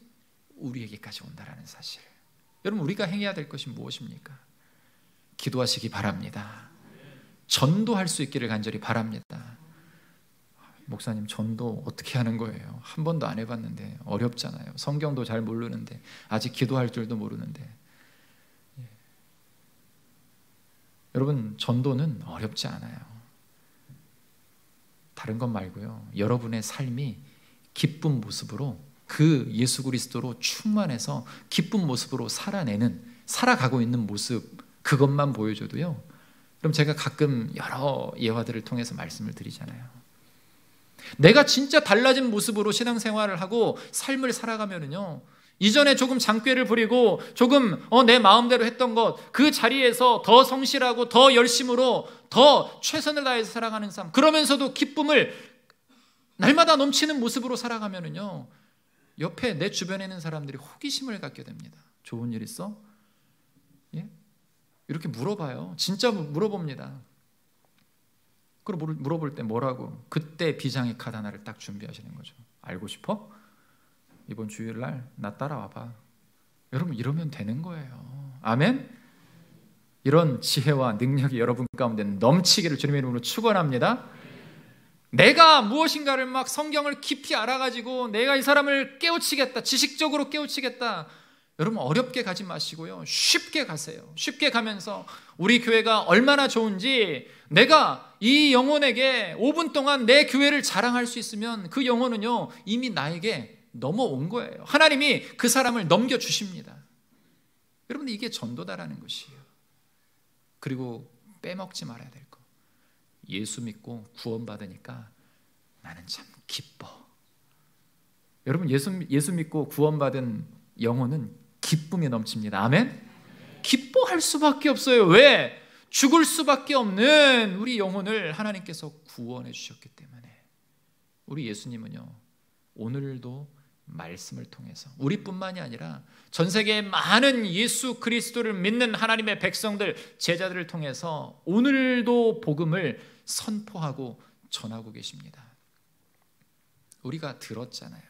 우리에게까지 온다라는 사실. 여러분 우리가 행해야 될 것이 무엇입니까? 기도하시기 바랍니다. 전도할 수 있기를 간절히 바랍니다. 목사님 전도 어떻게 하는 거예요? 한 번도 안 해봤는데 어렵잖아요. 성경도 잘 모르는데 아직 기도할 줄도 모르는데. 여러분 전도는 어렵지 않아요. 다른 것 말고요. 여러분의 삶이 기쁜 모습으로 그 예수 그리스도로 충만해서 기쁜 모습으로 살아가고 있는 모습 그것만 보여줘도요. 그럼 제가 가끔 여러 예화들을 통해서 말씀을 드리잖아요. 내가 진짜 달라진 모습으로 신앙생활을 하고 삶을 살아가면은요 이전에 조금 장꾀를 부리고 조금 내 마음대로 했던 것 그 자리에서 더 성실하고 더 열심으로 더 최선을 다해서 살아가는 삶 그러면서도 기쁨을 날마다 넘치는 모습으로 살아가면은요 옆에 내 주변에 있는 사람들이 호기심을 갖게 됩니다. 좋은 일 있어? 예? 이렇게 물어봐요. 진짜 물어봅니다. 그리고 물어볼 때 뭐라고? 그때 비장의 카드 하나를 딱 준비하시는 거죠. 알고 싶어? 이번 주일날 나 따라와봐. 여러분 이러면 되는 거예요. 아멘? 이런 지혜와 능력이 여러분 가운데 넘치기를 주님의 이름으로 축원합니다. 내가 무엇인가를 막 성경을 깊이 알아가지고 내가 이 사람을 깨우치겠다, 지식적으로 깨우치겠다. 여러분 어렵게 가지 마시고요. 쉽게 가세요. 쉽게 가면서 우리 교회가 얼마나 좋은지 내가 이 영혼에게 5분 동안 내 교회를 자랑할 수 있으면 그 영혼은요 이미 나에게 넘어온 거예요. 하나님이 그 사람을 넘겨주십니다. 여러분 이게 전도다라는 것이에요. 그리고 빼먹지 말아야 될 거. 예수 믿고 구원받으니까 나는 참 기뻐. 여러분 예수 믿고 구원받은 영혼은 기쁨이 넘칩니다. 아멘? 기뻐할 수밖에 없어요. 왜? 죽을 수밖에 없는 우리 영혼을 하나님께서 구원해 주셨기 때문에. 우리 예수님은요, 오늘도 말씀을 통해서 우리뿐만이 아니라 전 세계의 많은 예수 그리스도를 믿는 하나님의 백성들, 제자들을 통해서 오늘도 복음을 선포하고 전하고 계십니다. 우리가 들었잖아요.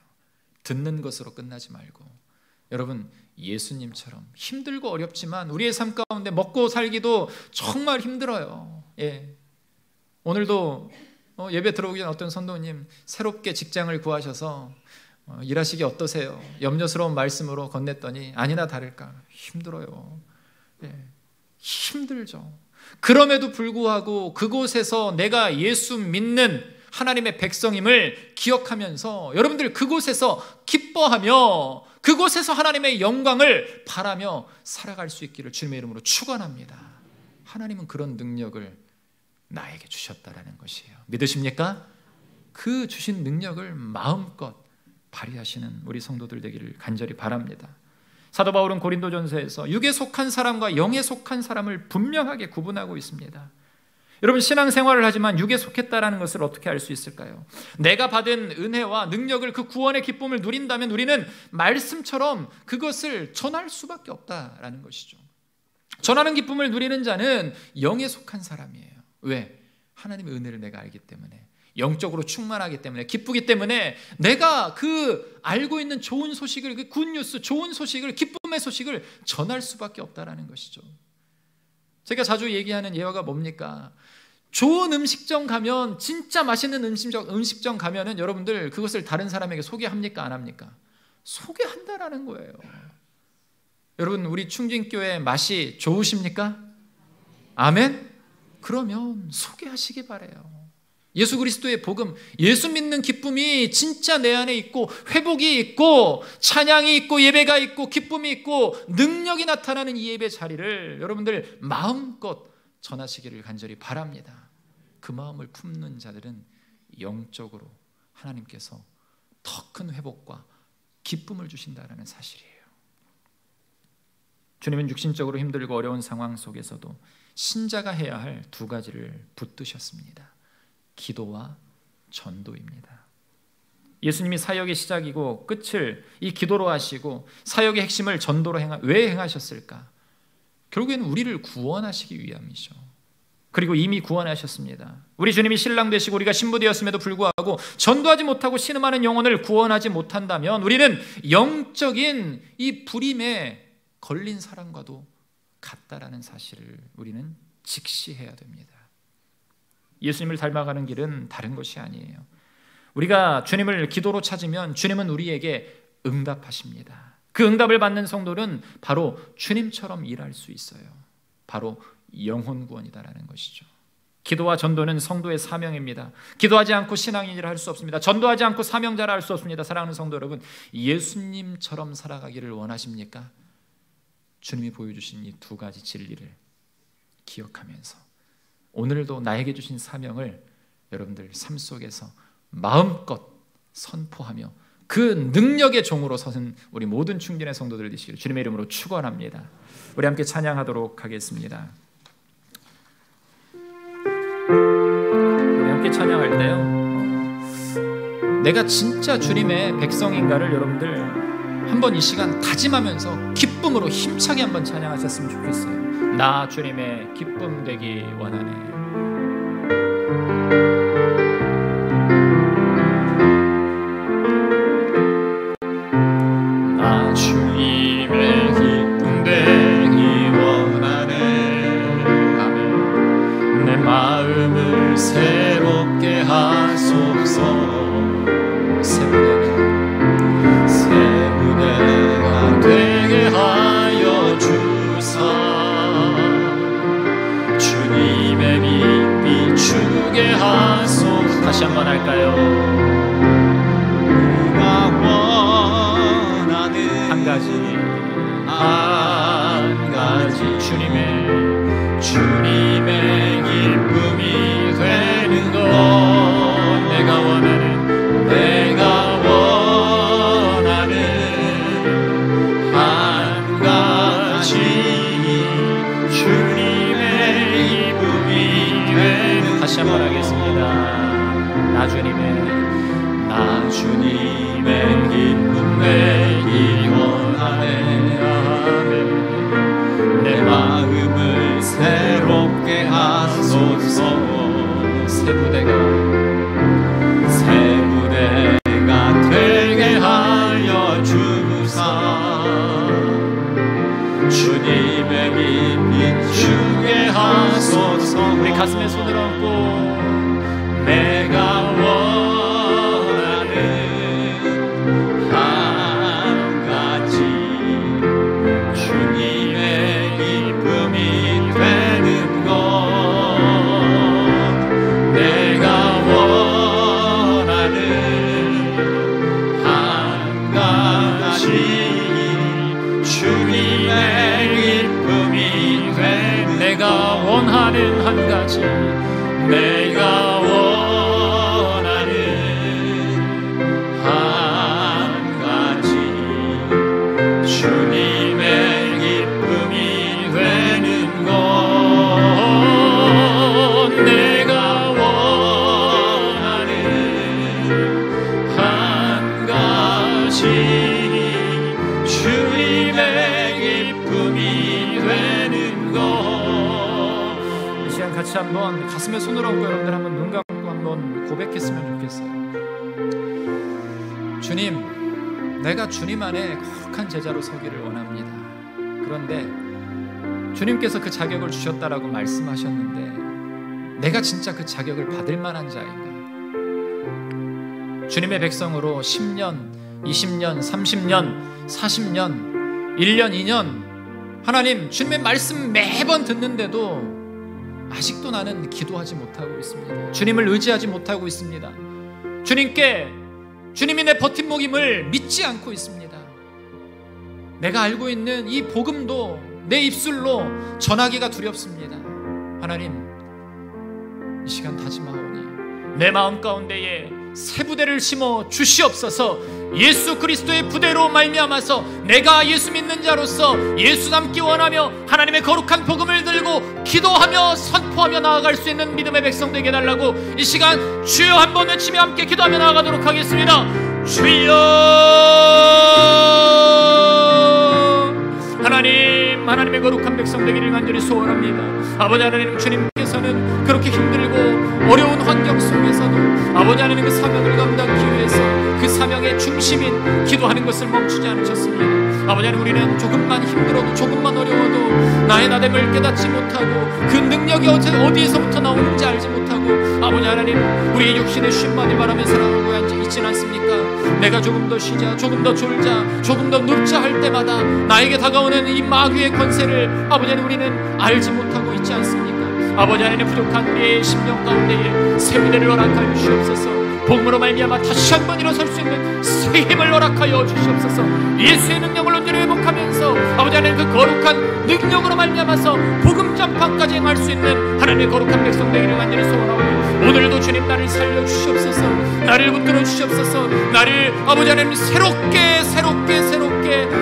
듣는 것으로 끝나지 말고, 여러분, 예수님처럼 힘들고 어렵지만 우리의 삶 가운데 먹고 살기도 정말 힘들어요. 예. 오늘도 예배 들어오기 전 어떤 선도님 새롭게 직장을 구하셔서 일하시기 어떠세요? 염려스러운 말씀으로 건넸더니 아니나 다를까 힘들어요. 예. 힘들죠. 그럼에도 불구하고 그곳에서 내가 예수 믿는 하나님의 백성임을 기억하면서 여러분들 그곳에서 기뻐하며 그곳에서 하나님의 영광을 바라며 살아갈 수 있기를 주님의 이름으로 축원합니다. 하나님은 그런 능력을 나에게 주셨다라는 것이에요. 믿으십니까? 그 주신 능력을 마음껏 발휘하시는 우리 성도들 되기를 간절히 바랍니다. 사도 바울은 고린도전서에서 육에 속한 사람과 영에 속한 사람을 분명하게 구분하고 있습니다. 여러분, 신앙생활을 하지만 육에 속했다라는 것을 어떻게 알 수 있을까요? 내가 받은 은혜와 능력을, 그 구원의 기쁨을 누린다면 우리는 말씀처럼 그것을 전할 수밖에 없다라는 것이죠. 전하는 기쁨을 누리는 자는 영에 속한 사람이에요. 왜? 하나님의 은혜를 내가 알기 때문에, 영적으로 충만하기 때문에, 기쁘기 때문에 내가 그 알고 있는 좋은 소식을, 그 굿뉴스, 좋은 소식을, 기쁨의 소식을 전할 수밖에 없다라는 것이죠. 제가 자주 얘기하는 예화가 뭡니까? 좋은 음식점 가면, 진짜 맛있는 음식점 가면은 여러분들 그것을 다른 사람에게 소개합니까? 안 합니까? 소개한다라는 거예요. 여러분, 우리 충진교회 맛이 좋으십니까? 아멘? 그러면 소개하시기 바라요. 예수 그리스도의 복음, 예수 믿는 기쁨이 진짜 내 안에 있고, 회복이 있고, 찬양이 있고, 예배가 있고, 기쁨이 있고, 능력이 나타나는 이 예배 자리를 여러분들 마음껏 전하시기를 간절히 바랍니다. 그 마음을 품는 자들은 영적으로 하나님께서 더 큰 회복과 기쁨을 주신다는 사실이에요. 주님은 육신적으로 힘들고 어려운 상황 속에서도 신자가 해야 할 두 가지를 붙드셨습니다. 기도와 전도입니다. 예수님이 사역의 시작이고 끝을 이 기도로 하시고 사역의 핵심을 전도로 왜 행하셨을까? 결국에는 우리를 구원하시기 위함이죠. 그리고 이미 구원하셨습니다. 우리 주님이 신랑 되시고 우리가 신부 되었음에도 불구하고 전도하지 못하고 신음하는 영혼을 구원하지 못한다면 우리는 영적인 이 불임에 걸린 사람과도 같다라는 사실을 우리는 직시해야 됩니다. 예수님을 닮아가는 길은 다른 것이 아니에요. 우리가 주님을 기도로 찾으면 주님은 우리에게 응답하십니다. 그 응답을 받는 성도는 바로 주님처럼 일할 수 있어요. 바로 영혼 구원이다라는 것이죠. 기도와 전도는 성도의 사명입니다. 기도하지 않고 신앙인이라 할 수 없습니다. 전도하지 않고 사명자라 할 수 없습니다. 사랑하는 성도 여러분, 예수님처럼 살아가기를 원하십니까? 주님이 보여주신 이 두 가지 진리를 기억하면서 오늘도 나에게 주신 사명을 여러분들 삶 속에서 마음껏 선포하며 그 능력의 종으로 서는 우리 모든 충진의 성도들 되시기를 주님의 이름으로 축원합니다. 우리 함께 찬양하도록 하겠습니다. 우리 함께 찬양할 때요, 내가 진짜 주님의 백성인가를 여러분들 한번 이 시간 다짐하면서 기쁨으로 힘차게 한번 찬양하셨으면 좋겠어요. 나 주님의 기쁨 되기 원하네. 나 주님의 기쁨 되기 원하네. 아멘. 내 마음을 새롭게 하소서. 새 무대가 되게 하여 주사. 주님의 빛 비추게 하소서. 다시 한번 할까요? 우리가 원하는 한 가지 주님의 기쁨이 되는 것. 내가 원하는 다시 한번 하겠습니다. 나 주님의 기쁨 내기 원하네. 내 마음을 새롭게 하소서. 새 부대가 되게 하여 주사 주님의 빛 비추게 하소서. 우리 가슴에 손을 얹고 내가 원하는 한 가지 주님의 기쁨이 되는 것. 내가 원하는 한 가지 주님의 기쁨이 되는 것. 내가 원하는 한 가지 내가 원하는 한 가지 주님의 기쁨이 되는 것. 내가 원하는 한 가지 주님의 기쁨이 되는 것. 이 시간 같이 한번 가슴에 손을 얹고 여러분들 한번 눈 감고 한번 고백했으면 좋겠어요. 주님, 내가 주님 안에 거룩한 제자로 서기를 원합니다. 그런데 주님께서 그 자격을 주셨다라고 말씀하셨는데 내가 진짜 그 자격을 받을 만한 자인가? 주님의 백성으로 10년, 20년, 30년, 40년, 1년, 2년 하나님 주님의 말씀 매번 듣는데도 아직도 나는 기도하지 못하고 있습니다. 주님을 의지하지 못하고 있습니다. 주님이 내 버팀목임을 믿지 않고 있습니다. 내가 알고 있는 이 복음도 내 입술로 전하기가 두렵습니다. 하나님, 이 시간 다짐하오니 내 마음 가운데에 새 부대를 심어 주시옵소서. 예수 그리스도의 부대로 말미암아서 내가 예수 믿는 자로서 예수 닮기 원하며 하나님의 거룩한 복음을 들고 기도하며 선포하며 나아갈 수 있는 믿음의 백성 되게 해달라고 이 시간 주여 한번 외치며 함께 기도하며 나아가도록 하겠습니다. 주여, 하나님의 거룩한 백성 되기를 간절히 소원합니다. 아버지 하나님, 주님께서는 그렇게 힘들고 어려운 환경 속에서도 아버지 하나님 그 사명을 감당하기 위해서 그 사명의 중심인 기도하는 것을 멈추지 않으셨습니다. 아버지 하나님, 우리는 조금만 힘들어도 조금만 어려워도 나의 나됨을 깨닫지 못하고 그 능력이 어디에서부터 나오는지 알지 못하고 아버지 하나님, 우리의 육신의 쉼만이 바라며 살아가고 있지는 않습니까? 내가 조금 더 쉬자, 조금 더 졸자, 조금 더 눕자 할 때마다 나에게 다가오는 이 마귀의 권세를 아버지 하나님 우리는 알지 못하고 있지 않습니까? 아버지 하나님, 부족한 우리의 심령 가운데에 새 부대를 허락하여 주시옵소서. 복음으로 말미암아 다시 한번 일어설 수 있는 새 힘을 허락하여 주시옵소서. 예수의 능력을 온전히 회복하면서 아버지 하나님 그 거룩한 능력으로 말미암아서 복음 전파까지 행할 수 있는 하나님의 거룩한 백성 되기를 간절히 소원하고 오늘도 주님 나를 살려 주시옵소서. 나를 붙들어 주시옵소서. 나를 아버지 하나님 새롭게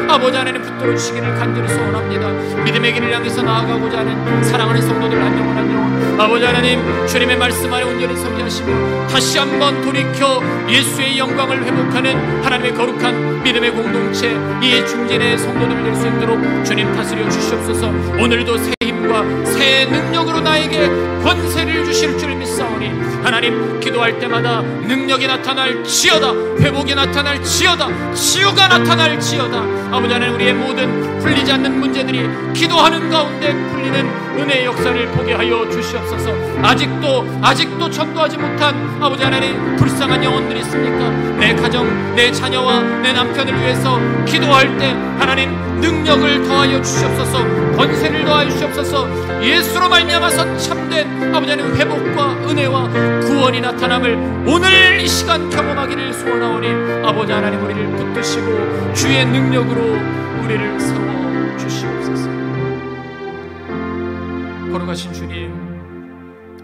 아버지 하나님 붙들어 주시기를 간절히 소원합니다. 믿음의 길을 향해서 나아가고자 하는 사랑하는 성도들 한 영혼 한 영혼 아버지 하나님 주님의 말씀 안에 온전히 서게 하시며 다시 한번 돌이켜 예수의 영광을 회복하는 하나님의 거룩한 믿음의 공동체 이 중진의 성도들 될 수 있도록 주님 다스려 주시옵소서. 오늘도 새 힘과 새 능력으로 나에게 권세를 주실 줄 믿사오니 하나님, 기도할 때마다 능력이 나타날지어다, 회복이 나타날지어다, 치유가 나타날지어다. 아버지 하나님, 우리의 모든 풀리지 않는 문제들이 기도하는 가운데 풀리는 은혜의 역사를 보게 하여 주시옵소서. 아직도 전도하지 못한 아버지 하나님 불쌍한 영혼들이 있습니까? 내 가정, 내 자녀와 내 남편을 위해서 기도할 때 하나님 능력을 더하여 주시옵소서. 권세를 더하여 주시옵소서. 예수로 말미암아서 참된 아버지 하나님 회복과 은혜와 구원이 나타남을 오늘 이 시간 경험하기를 소원하오니 아버지 하나님 우리를 붙드시고 주의 능력으로 우리를 세워 주시옵소서. 거룩하신 주님,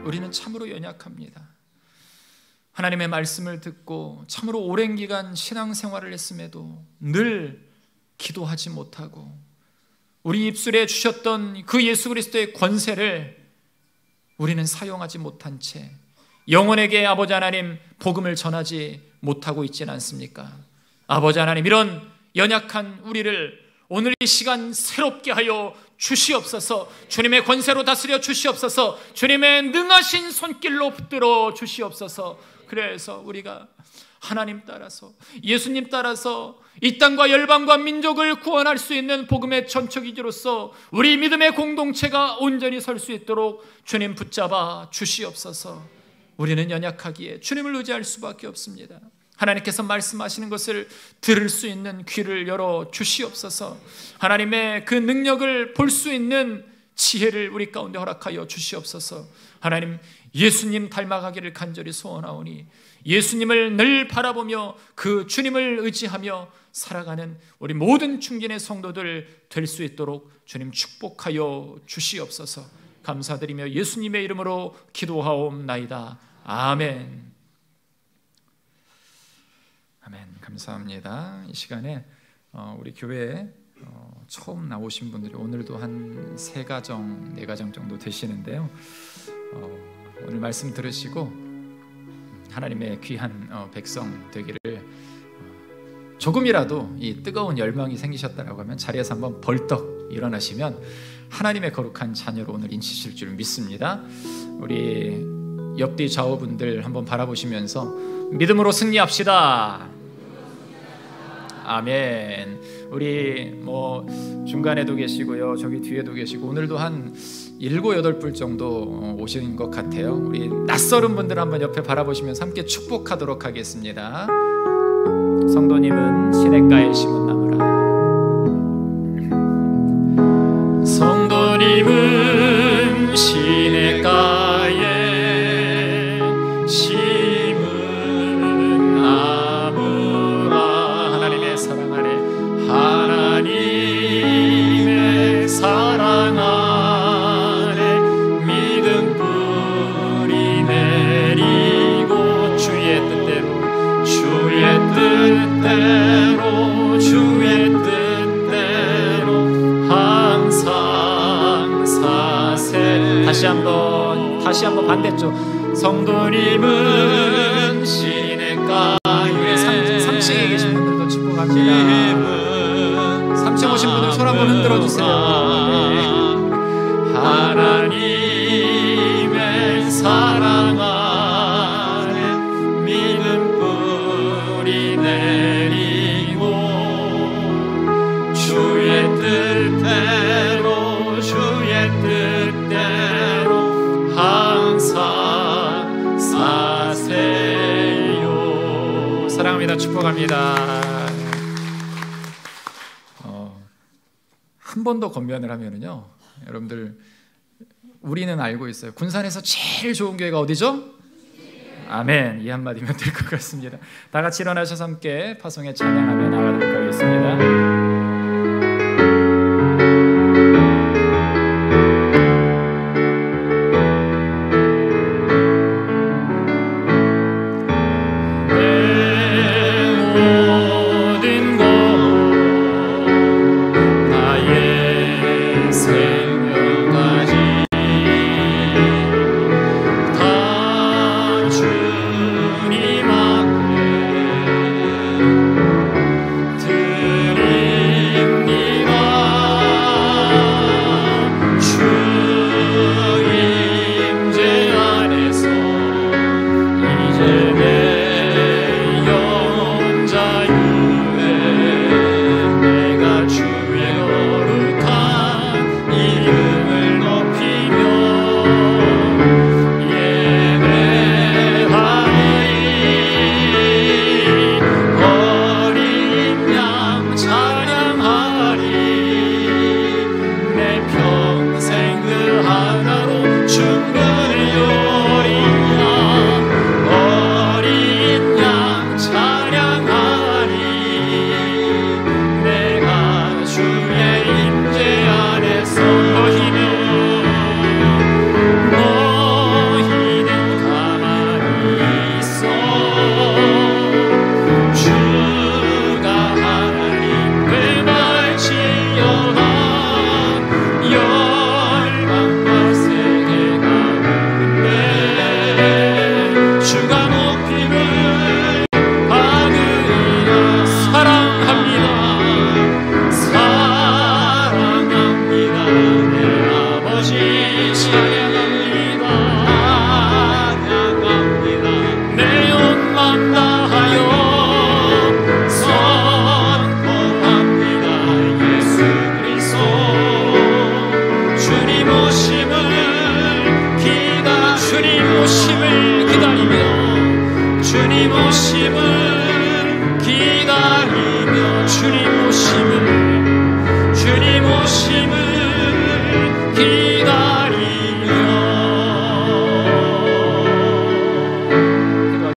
우리는 참으로 연약합니다. 하나님의 말씀을 듣고 참으로 오랜 기간 신앙생활을 했음에도 늘 기도하지 못하고 우리 입술에 주셨던 그 예수 그리스도의 권세를 우리는 사용하지 못한 채 영혼에게 아버지 하나님 복음을 전하지 못하고 있지는 않습니까? 아버지 하나님, 이런 연약한 우리를 오늘 이 시간 새롭게 하여 주시옵소서. 주님의 권세로 다스려 주시옵소서. 주님의 능하신 손길로 붙들어 주시옵소서. 그래서 우리가 하나님 따라서, 예수님 따라서 이 땅과 열방과 민족을 구원할 수 있는 복음의 전처기지로서 우리 믿음의 공동체가 온전히 설 수 있도록 주님 붙잡아 주시옵소서. 우리는 연약하기에 주님을 의지할 수밖에 없습니다. 하나님께서 말씀하시는 것을 들을 수 있는 귀를 열어 주시옵소서. 하나님의 그 능력을 볼 수 있는 지혜를 우리 가운데 허락하여 주시옵소서. 하나님, 예수님 닮아가기를 간절히 소원하오니 예수님을 늘 바라보며 그 주님을 의지하며 살아가는 우리 모든 충진의 성도들 될 수 있도록 주님 축복하여 주시옵소서. 감사드리며 예수님의 이름으로 기도하옵나이다. 아멘. 아멘. 감사합니다. 이 시간에 우리 교회에 처음 나오신 분들이 오늘도 한 3가정, 4가정 정도 되시는데요. 오늘 말씀 들으시고 하나님의 귀한 백성 되기를, 조금이라도 이 뜨거운 열망이 생기셨다라고 하면 자리에서 한번 벌떡 일어나시면 하나님의 거룩한 자녀로 오늘 인치실 줄 믿습니다. 우리 옆뒤 좌우분들 한번 바라보시면서 믿음으로 승리합시다. 아멘. 우리 중간에도 계시고요, 저기 뒤에도 계시고 오늘도 한 7, 8분 정도 오신 것 같아요. 우리 낯설은 분들 한번 옆에 바라보시면서 함께 축복하도록 하겠습니다. 성도님은 시냇가에 심은 나무라. 성도님은 시냇가에 심은 나무라. 하나님의 사랑 아래, 하나님의 사랑 아래 믿음 뿌리 내리고 주의 뜻대로 항상 사세. 다시 한번 반대쪽. 성도님은 시냇가에 3층에 계신 분들도 축복합니다. 3층 오신 분들 손 한번 흔들어 주세요. 하나님의 사랑 아래 믿음 뿌리 내리고 주의 뜻대로 항상 사세요. 사랑합니다. 축복합니다. 한 번 더 권면을 하면은요, 여러분들 우리는 알고 있어요. 군산에서 제일 좋은 교회가 어디죠? 아멘. 이 한마디면 될 것 같습니다. 다 같이 일어나셔서 함께 파송에 찬양하며 나가도록 하겠습니다. 주님 앞에 드리 힘을